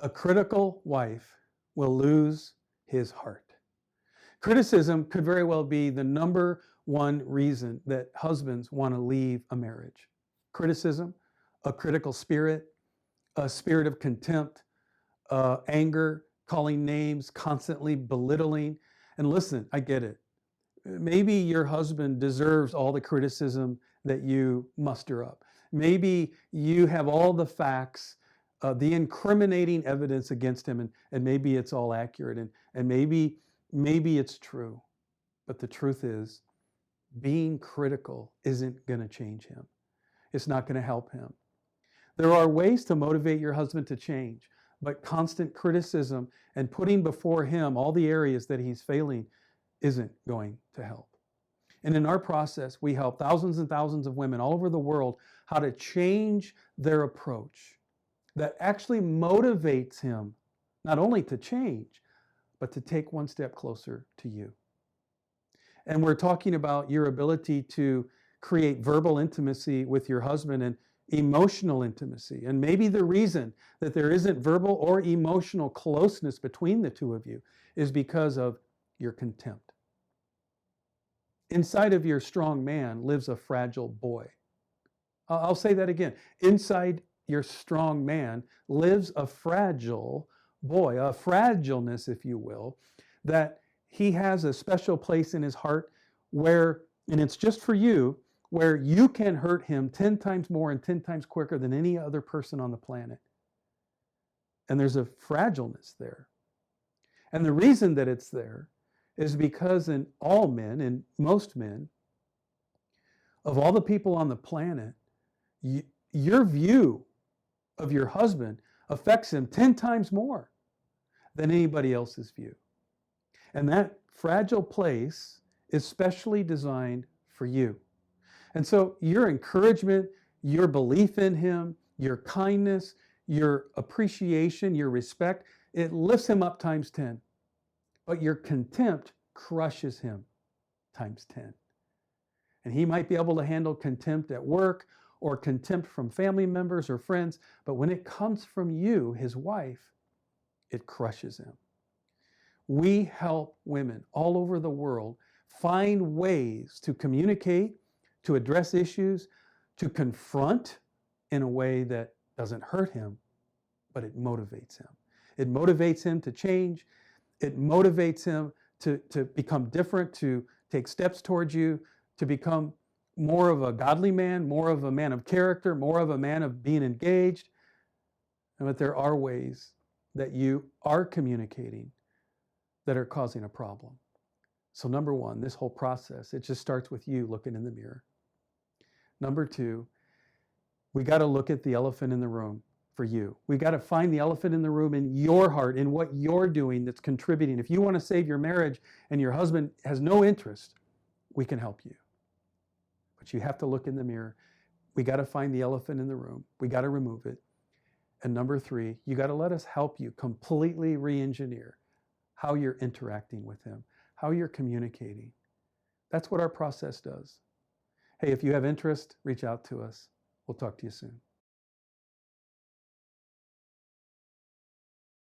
A critical wife will lose his heart. Criticism could very well be the number one reason that husbands want to leave a marriage. Criticism, a critical spirit, a spirit of contempt, anger, calling names, constantly belittling. And listen, I get it. Maybe your husband deserves all the criticism that you muster up. Maybe you have all the facts, the incriminating evidence against him, and maybe it's all accurate, and maybe it's true. But the truth is, being critical isn't going to change him. It's not going to help him. There are ways to motivate your husband to change, but constant criticism and putting before him all the areas that he's failing isn't going to help. And in our process, we help thousands and thousands of women all over the world how to change their approach that actually motivates him not only to change, but to take one step closer to you. And we're talking about your ability to create verbal intimacy with your husband and emotional intimacy. And maybe the reason that there isn't verbal or emotional closeness between the two of you is because of your contempt. Inside of your strong man lives a fragile boy. I'll say that again. Inside your strong man lives a fragile boy, a fragileness, if you will, that he has a special place in his heart where, and it's just for you, where you can hurt him 10 times more and 10 times quicker than any other person on the planet. And there's a fragileness there. And the reason that it's there is because in all men, in most men, of all the people on the planet, your view of your husband affects him 10 times more than anybody else's view. And that fragile place is specially designed for you. And so your encouragement, your belief in him, your kindness, your appreciation, your respect, it lifts him up times 10. But your contempt crushes him times 10. And he might be able to handle contempt at work or contempt from family members or friends, but when it comes from you, his wife, it crushes him. We help women all over the world find ways to communicate, to address issues, to confront in a way that doesn't hurt him, but it motivates him. It motivates him to change. It motivates him to become different, to take steps towards you, to become more of a godly man, more of a man of character, more of a man of being engaged. But there are ways that you are communicating that are causing a problem. So number one, this whole process, it just starts with you looking in the mirror. Number two, we got to look at the elephant in the room for you. We got to find the elephant in the room in your heart, in what you're doing that's contributing. If you want to save your marriage and your husband has no interest, we can help you. But you have to look in the mirror. We got to find the elephant in the room. We got to remove it. And number three, you got to let us help you completely re-engineer how you're interacting with him, how you're communicating. That's what our process does. Hey, if you have interest, reach out to us. We'll talk to you soon.